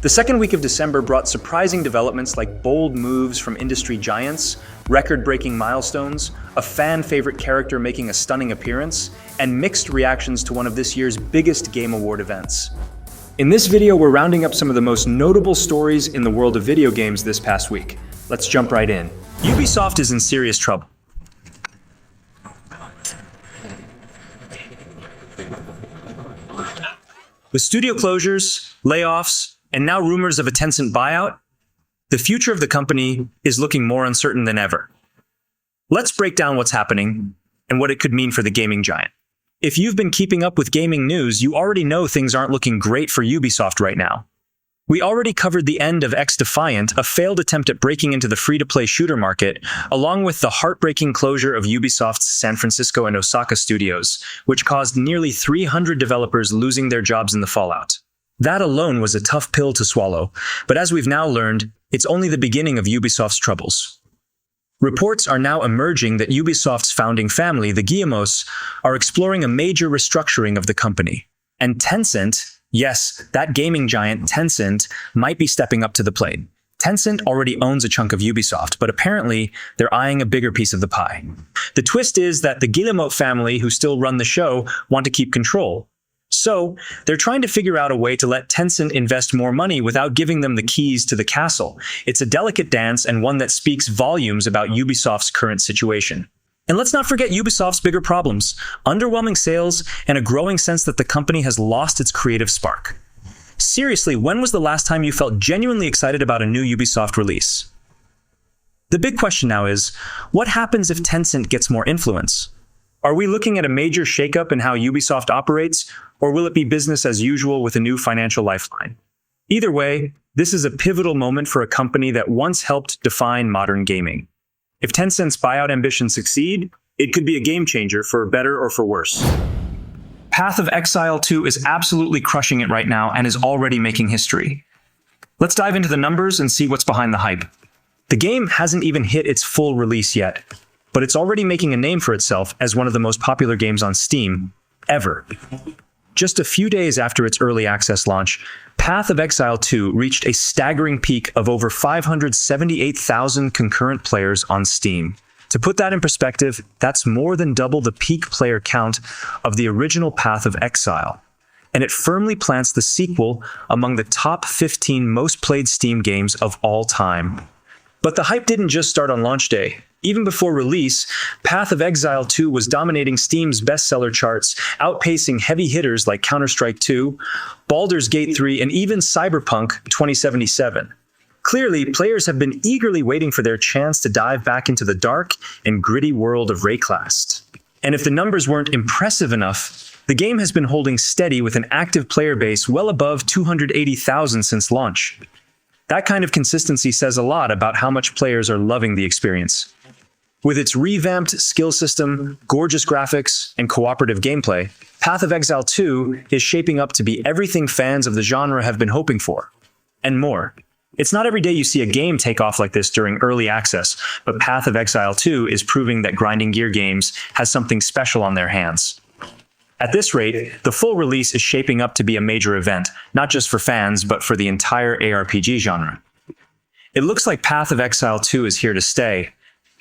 The second week of December brought surprising developments like bold moves from industry giants, record-breaking milestones, a fan-favorite character making a stunning appearance, and mixed reactions to one of this year's biggest game award events. In this video, we're rounding up some of the most notable stories in the world of video games this past week. Let's jump right in. Ubisoft is in serious trouble. With studio closures, layoffs, and now rumors of a Tencent buyout, the future of the company is looking more uncertain than ever. Let's break down what's happening and what it could mean for the gaming giant. If you've been keeping up with gaming news, you already know things aren't looking great for Ubisoft right now. We already covered the end of X-Defiant, a failed attempt at breaking into the free-to-play shooter market, along with the heartbreaking closure of Ubisoft's San Francisco and Osaka studios, which caused nearly 300 developers losing their jobs in the fallout. That alone was a tough pill to swallow, but as we've now learned, it's only the beginning of Ubisoft's troubles. Reports are now emerging that Ubisoft's founding family, the Guillemets, are exploring a major restructuring of the company. And Tencent, yes, that gaming giant Tencent, might be stepping up to the plate. Tencent already owns a chunk of Ubisoft, but apparently they're eyeing a bigger piece of the pie. The twist is that the Guillemot family, who still run the show, want to keep control. So, they're trying to figure out a way to let Tencent invest more money without giving them the keys to the castle. It's a delicate dance and one that speaks volumes about Ubisoft's current situation. And let's not forget Ubisoft's bigger problems: underwhelming sales and a growing sense that the company has lost its creative spark. Seriously, when was the last time you felt genuinely excited about a new Ubisoft release? The big question now is, what happens if Tencent gets more influence? Are we looking at a major shakeup in how Ubisoft operates, or will it be business as usual with a new financial lifeline? Either way, this is a pivotal moment for a company that once helped define modern gaming. If Tencent's buyout ambitions succeed, it could be a game changer for better or for worse. Path of Exile 2 is absolutely crushing it right now and is already making history. Let's dive into the numbers and see what's behind the hype. The game hasn't even hit its full release yet, but it's already making a name for itself as one of the most popular games on Steam ever. Just a few days after its early access launch, Path of Exile 2 reached a staggering peak of over 578,000 concurrent players on Steam. To put that in perspective, that's more than double the peak player count of the original Path of Exile, and it firmly plants the sequel among the top 15 most played Steam games of all time. But the hype didn't just start on launch day. Even before release, Path of Exile 2 was dominating Steam's bestseller charts, outpacing heavy hitters like Counter-Strike 2, Baldur's Gate 3, and even Cyberpunk 2077. Clearly, players have been eagerly waiting for their chance to dive back into the dark and gritty world of Rayclast. And if the numbers weren't impressive enough, the game has been holding steady with an active player base well above 280,000 since launch. That kind of consistency says a lot about how much players are loving the experience. With its revamped skill system, gorgeous graphics, and cooperative gameplay, Path of Exile 2 is shaping up to be everything fans of the genre have been hoping for, and more. It's not every day you see a game take off like this during early access, but Path of Exile 2 is proving that Grinding Gear Games has something special on their hands. At this rate, the full release is shaping up to be a major event, not just for fans, but for the entire ARPG genre. It looks like Path of Exile 2 is here to stay,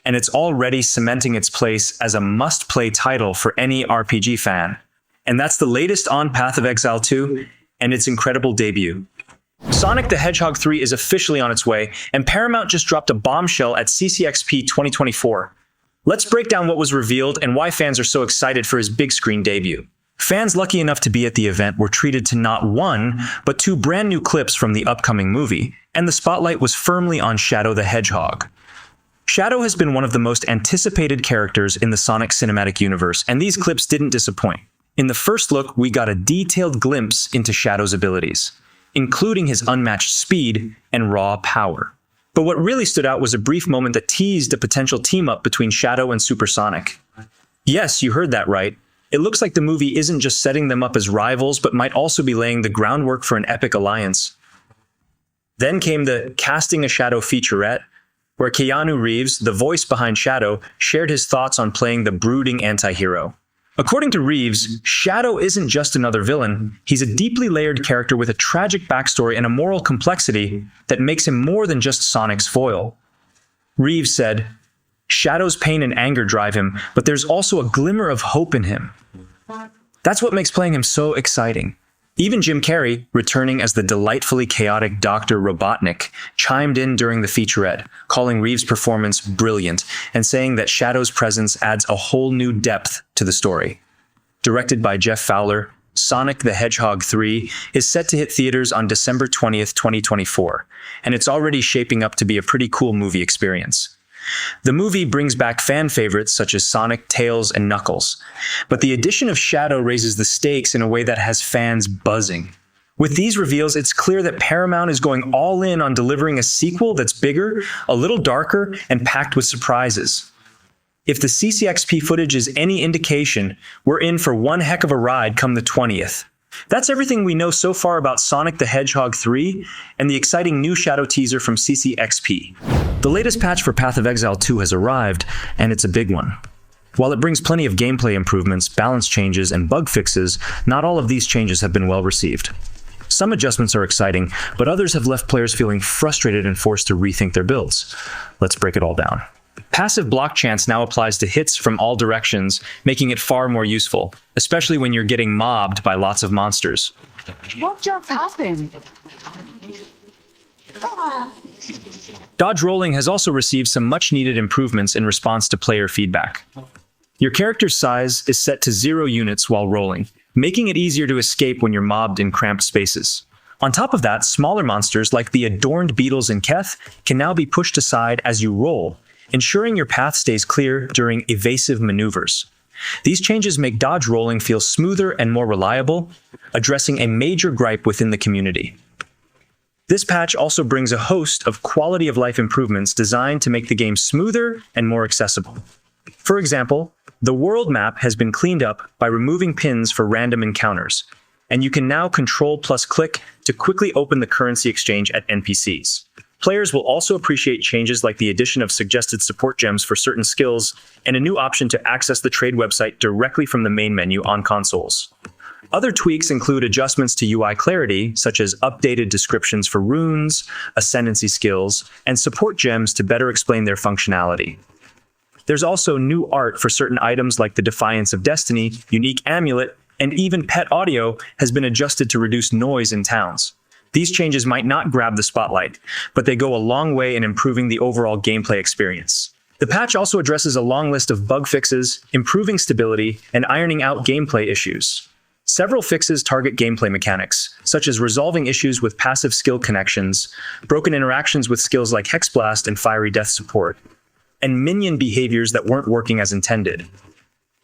and it's already cementing its place as a must-play title for any RPG fan. And that's the latest on Path of Exile 2 and its incredible debut. Sonic the Hedgehog 3 is officially on its way, and Paramount just dropped a bombshell at CCXP 2024. Let's break down what was revealed and why fans are so excited for his big screen debut. Fans lucky enough to be at the event were treated to not one, but two brand new clips from the upcoming movie, and the spotlight was firmly on Shadow the Hedgehog. Shadow has been one of the most anticipated characters in the Sonic cinematic universe, and these clips didn't disappoint. In the first look, we got a detailed glimpse into Shadow's abilities, including his unmatched speed and raw power. But what really stood out was a brief moment that teased a potential team-up between Shadow and Supersonic. Yes, you heard that right. It looks like the movie isn't just setting them up as rivals, but might also be laying the groundwork for an epic alliance. Then came the Casting a Shadow featurette, where Keanu Reeves, the voice behind Shadow, shared his thoughts on playing the brooding anti-hero. According to Reeves, Shadow isn't just another villain, he's a deeply layered character with a tragic backstory and a moral complexity that makes him more than just Sonic's foil. Reeves said, "Shadow's pain and anger drive him, but there's also a glimmer of hope in him. That's what makes playing him so exciting." Even Jim Carrey, returning as the delightfully chaotic Dr. Robotnik, chimed in during the featurette, calling Reeves' performance brilliant and saying that Shadow's presence adds a whole new depth to the story. Directed by Jeff Fowler, Sonic the Hedgehog 3 is set to hit theaters on December 20th, 2024, and it's already shaping up to be a pretty cool movie experience. The movie brings back fan favorites such as Sonic, Tails, and Knuckles, but the addition of Shadow raises the stakes in a way that has fans buzzing. With these reveals, it's clear that Paramount is going all in on delivering a sequel that's bigger, a little darker, and packed with surprises. If the CCXP footage is any indication, we're in for one heck of a ride come the 20th. That's everything we know so far about Sonic the Hedgehog 3 and the exciting new Shadow teaser from CCXP. The latest patch for Path of Exile 2 has arrived, and it's a big one. While it brings plenty of gameplay improvements, balance changes, and bug fixes, not all of these changes have been well received. Some adjustments are exciting, but others have left players feeling frustrated and forced to rethink their builds. Let's break it all down. Passive block chance now applies to hits from all directions, making it far more useful, especially when you're getting mobbed by lots of monsters. What just happened? Dodge rolling has also received some much-needed improvements in response to player feedback. Your character's size is set to 0 units while rolling, making it easier to escape when you're mobbed in cramped spaces. On top of that, smaller monsters like the adorned beetles in Keth can now be pushed aside as you roll, ensuring your path stays clear during evasive maneuvers. These changes make dodge rolling feel smoother and more reliable, addressing a major gripe within the community. This patch also brings a host of quality-of-life improvements designed to make the game smoother and more accessible. For example, the world map has been cleaned up by removing pins for random encounters, and you can now Control+click to quickly open the currency exchange at NPCs. Players will also appreciate changes like the addition of suggested support gems for certain skills and a new option to access the trade website directly from the main menu on consoles. Other tweaks include adjustments to UI clarity, such as updated descriptions for runes, ascendancy skills, and support gems to better explain their functionality. There's also new art for certain items like the Defiance of Destiny, unique amulet, and even pet audio has been adjusted to reduce noise in towns. These changes might not grab the spotlight, but they go a long way in improving the overall gameplay experience. The patch also addresses a long list of bug fixes, improving stability, and ironing out gameplay issues. Several fixes target gameplay mechanics, such as resolving issues with passive skill connections, broken interactions with skills like Hexblast and Fiery Death support, and minion behaviors that weren't working as intended.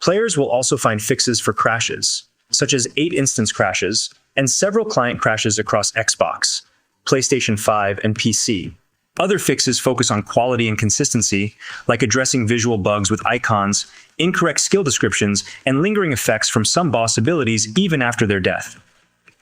Players will also find fixes for crashes, such as 8 instance crashes, and several client crashes across Xbox, PlayStation 5, and PC. Other fixes focus on quality and consistency, like addressing visual bugs with icons, incorrect skill descriptions, and lingering effects from some boss abilities even after their death.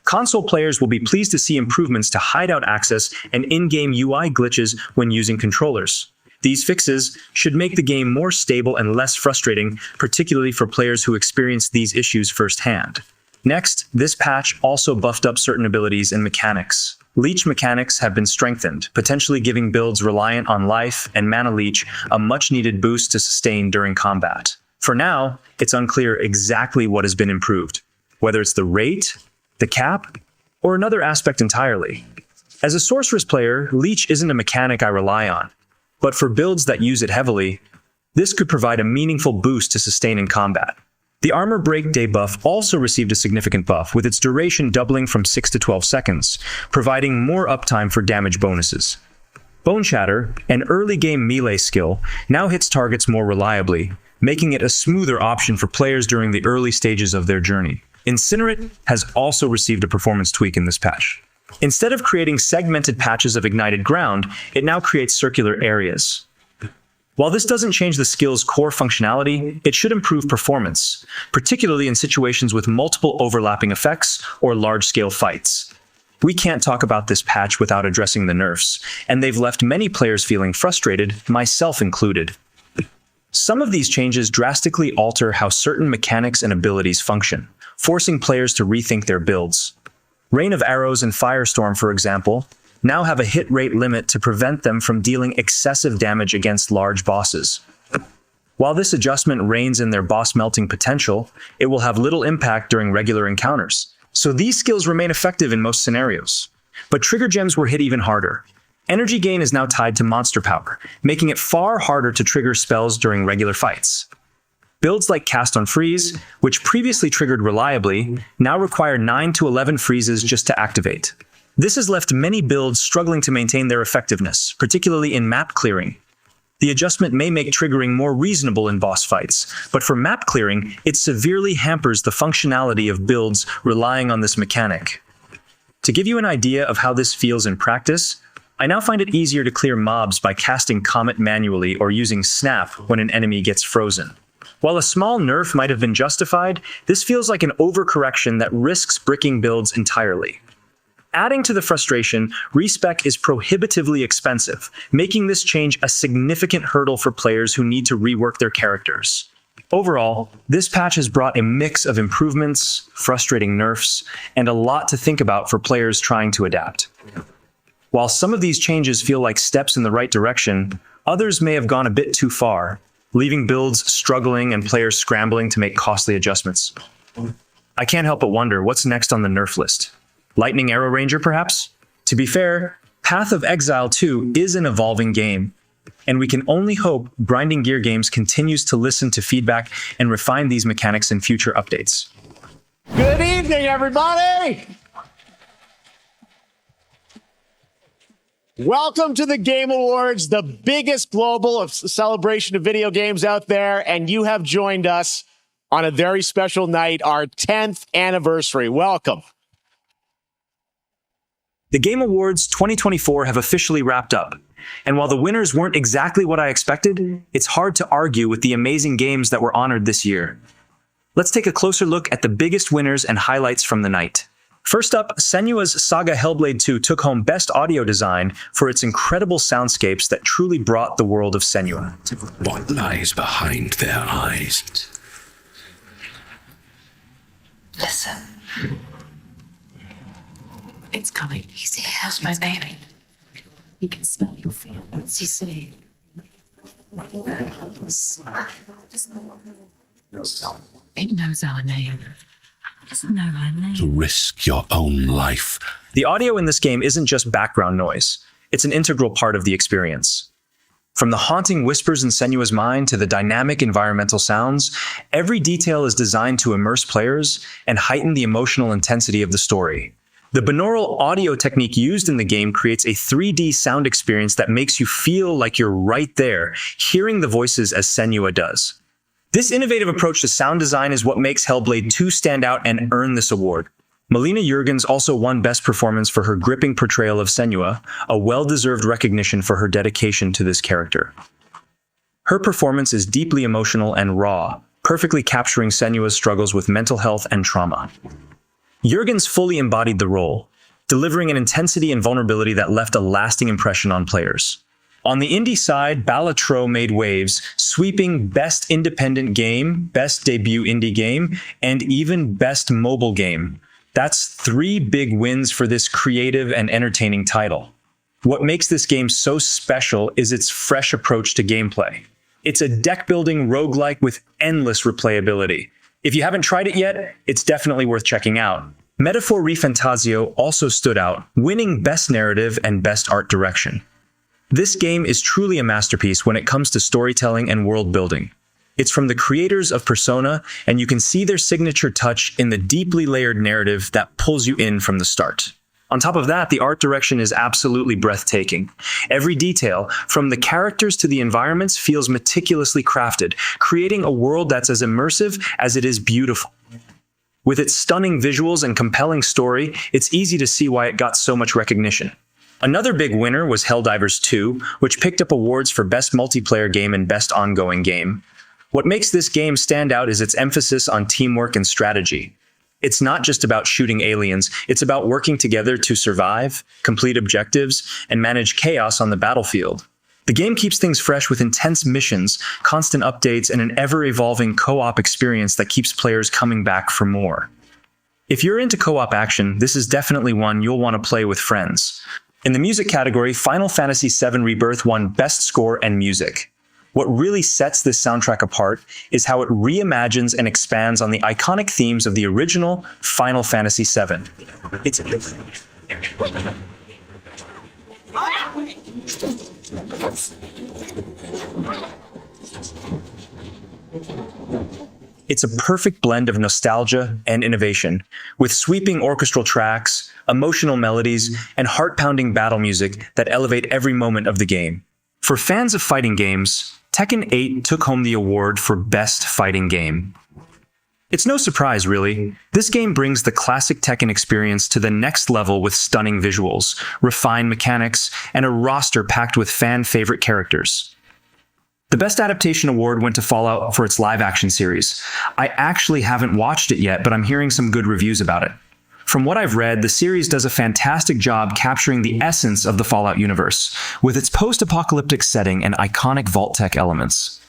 Console players will be pleased to see improvements to hideout access and in-game UI glitches when using controllers. These fixes should make the game more stable and less frustrating, particularly for players who experience these issues firsthand. Next, this patch also buffed up certain abilities and mechanics. Leech mechanics have been strengthened, potentially giving builds reliant on life and mana leech a much-needed boost to sustain during combat. For now, it's unclear exactly what has been improved, whether it's the rate, the cap, or another aspect entirely. As a Sorceress player, Leech isn't a mechanic I rely on, but for builds that use it heavily, this could provide a meaningful boost to sustain in combat. The Armor Break debuff also received a significant buff, with its duration doubling from 6 to 12 seconds, providing more uptime for damage bonuses. Bone Shatter, an early game melee skill, now hits targets more reliably, making it a smoother option for players during the early stages of their journey. Incinerate has also received a performance tweak in this patch. Instead of creating segmented patches of ignited ground, it now creates circular areas. While this doesn't change the skill's core functionality, it should improve performance, particularly in situations with multiple overlapping effects or large-scale fights. We can't talk about this patch without addressing the nerfs, and they've left many players feeling frustrated, myself included. Some of these changes drastically alter how certain mechanics and abilities function, forcing players to rethink their builds. Rain of Arrows and Firestorm, for example, now have a hit rate limit to prevent them from dealing excessive damage against large bosses. While this adjustment reins in their boss melting potential, it will have little impact during regular encounters, so these skills remain effective in most scenarios. But trigger gems were hit even harder. Energy gain is now tied to monster power, making it far harder to trigger spells during regular fights. Builds like Cast on Freeze, which previously triggered reliably, now require 9 to 11 freezes just to activate. This has left many builds struggling to maintain their effectiveness, particularly in map clearing. The adjustment may make triggering more reasonable in boss fights, but for map clearing, it severely hampers the functionality of builds relying on this mechanic. To give you an idea of how this feels in practice, I now find it easier to clear mobs by casting Comet manually or using Snap when an enemy gets frozen. While a small nerf might have been justified, this feels like an overcorrection that risks bricking builds entirely. Adding to the frustration, respec is prohibitively expensive, making this change a significant hurdle for players who need to rework their characters. Overall, this patch has brought a mix of improvements, frustrating nerfs, and a lot to think about for players trying to adapt. While some of these changes feel like steps in the right direction, others may have gone a bit too far, leaving builds struggling and players scrambling to make costly adjustments. I can't help but wonder what's next on the nerf list. Lightning Arrow Ranger, perhaps? To be fair, Path of Exile 2 is an evolving game, and we can only hope Grinding Gear Games continues to listen to feedback and refine these mechanics in future updates. Good evening, everybody! Welcome to the Game Awards, the biggest global celebration of video games out there, and you have joined us on a very special night, our 10th anniversary. Welcome. The Game Awards 2024 have officially wrapped up, and while the winners weren't exactly what I expected, it's hard to argue with the amazing games that were honored this year. Let's take a closer look at the biggest winners and highlights from the night. First up, Senua's Saga Hellblade 2 took home Best Audio Design for its incredible soundscapes that truly brought the world of Senua. What lies behind their eyes? Listen. It's coming. He's here. How's my baby? He can smell your fear. What's he saying? It knows our name. It doesn't know our name. To risk your own life. The audio in this game isn't just background noise. It's an integral part of the experience. From the haunting whispers in Senua's mind to the dynamic environmental sounds, every detail is designed to immerse players and heighten the emotional intensity of the story. The binaural audio technique used in the game creates a 3D sound experience that makes you feel like you're right there, hearing the voices as Senua does. This innovative approach to sound design is what makes Hellblade 2 stand out and earn this award. Melina Juergens also won Best Performance for her gripping portrayal of Senua, a well-deserved recognition for her dedication to this character. Her performance is deeply emotional and raw, perfectly capturing Senua's struggles with mental health and trauma. Juergens fully embodied the role, delivering an intensity and vulnerability that left a lasting impression on players. On the indie side, Balatro made waves, sweeping Best Independent Game, Best Debut Indie Game, and even Best Mobile Game. That's 3 big wins for this creative and entertaining title. What makes this game so special is its fresh approach to gameplay. It's a deck-building roguelike with endless replayability. If you haven't tried it yet, it's definitely worth checking out. Metaphor Refantasio also stood out, winning Best Narrative and Best Art Direction. This game is truly a masterpiece when it comes to storytelling and world building. It's from the creators of Persona, and you can see their signature touch in the deeply layered narrative that pulls you in from the start. On top of that, the art direction is absolutely breathtaking. Every detail, from the characters to the environments, feels meticulously crafted, creating a world that's as immersive as it is beautiful. With its stunning visuals and compelling story, it's easy to see why it got so much recognition. Another big winner was Helldivers 2, which picked up awards for Best Multiplayer Game and Best Ongoing Game. What makes this game stand out is its emphasis on teamwork and strategy. It's not just about shooting aliens, it's about working together to survive, complete objectives, and manage chaos on the battlefield. The game keeps things fresh with intense missions, constant updates, and an ever-evolving co-op experience that keeps players coming back for more. If you're into co-op action, this is definitely one you'll want to play with friends. In the music category, Final Fantasy VII Rebirth won Best Score and Music. What really sets this soundtrack apart is how it reimagines and expands on the iconic themes of the original Final Fantasy VII. It's a perfect blend of nostalgia and innovation, with sweeping orchestral tracks, emotional melodies, and heart-pounding battle music that elevate every moment of the game. For fans of fighting games, Tekken 8 took home the award for Best Fighting Game. It's no surprise, really. This game brings the classic Tekken experience to the next level with stunning visuals, refined mechanics, and a roster packed with fan-favorite characters. The Best Adaptation Award went to Fallout for its live-action series. I actually haven't watched it yet, but I'm hearing some good reviews about it. From what I've read, the series does a fantastic job capturing the essence of the Fallout universe, with its post-apocalyptic setting and iconic Vault-Tec elements.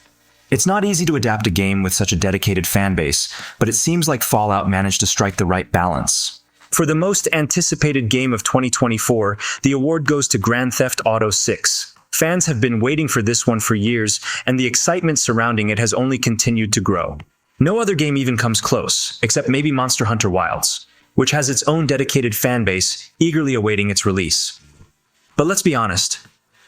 It's not easy to adapt a game with such a dedicated fan base, but it seems like Fallout managed to strike the right balance. For the most anticipated game of 2024, the award goes to Grand Theft Auto 6. Fans have been waiting for this one for years, and the excitement surrounding it has only continued to grow. No other game even comes close, except maybe Monster Hunter Wilds, which has its own dedicated fan base, eagerly awaiting its release. But let's be honest,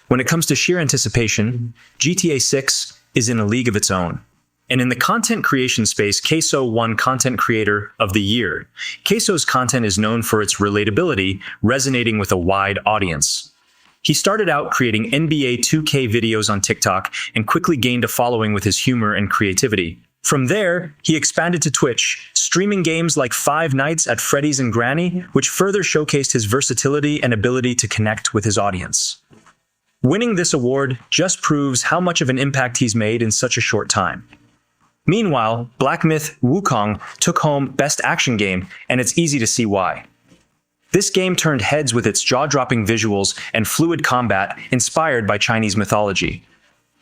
when it comes to sheer anticipation, GTA 6 is in a league of its own. And in the content creation space, Queso won Content Creator of the Year. Queso's content is known for its relatability, resonating with a wide audience. He started out creating NBA 2K videos on TikTok and quickly gained a following with his humor and creativity. From there, he expanded to Twitch, streaming games like Five Nights at Freddy's and Granny, which further showcased his versatility and ability to connect with his audience. Winning this award just proves how much of an impact he's made in such a short time. Meanwhile, Black Myth: Wukong took home Best Action Game, and it's easy to see why. This game turned heads with its jaw-dropping visuals and fluid combat inspired by Chinese mythology.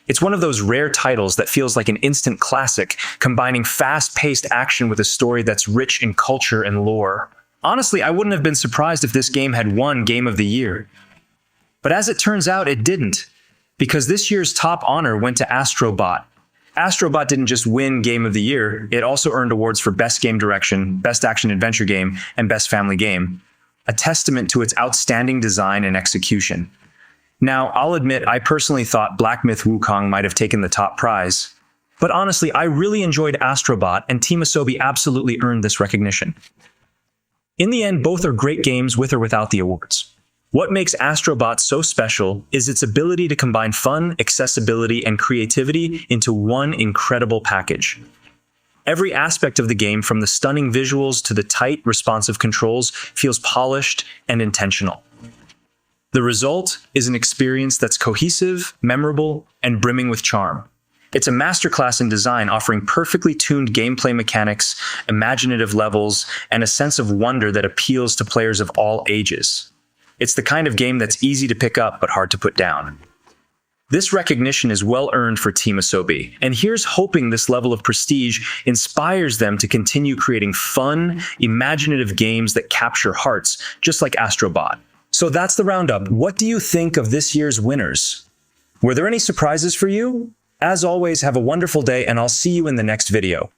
It's one of those rare titles that feels like an instant classic, combining fast-paced action with a story that's rich in culture and lore. Honestly, I wouldn't have been surprised if this game had won Game of the Year. But as it turns out, it didn't, because this year's top honor went to Astro Bot. Astro Bot didn't just win Game of the Year, it also earned awards for Best Game Direction, Best Action Adventure Game, and Best Family Game, a testament to its outstanding design and execution. Now, I'll admit I personally thought Black Myth: Wukong might have taken the top prize, but honestly, I really enjoyed Astro Bot, and Team Asobi absolutely earned this recognition. In the end, both are great games with or without the awards. What makes Astro Bot so special is its ability to combine fun, accessibility, and creativity into one incredible package. Every aspect of the game, from the stunning visuals to the tight, responsive controls, feels polished and intentional. The result is an experience that's cohesive, memorable, and brimming with charm. It's a masterclass in design, offering perfectly tuned gameplay mechanics, imaginative levels, and a sense of wonder that appeals to players of all ages. It's the kind of game that's easy to pick up but hard to put down. This recognition is well earned for Team Asobi, and here's hoping this level of prestige inspires them to continue creating fun, imaginative games that capture hearts, just like Astro Bot. So that's the roundup. What do you think of this year's winners? Were there any surprises for you? As always, have a wonderful day, and I'll see you in the next video.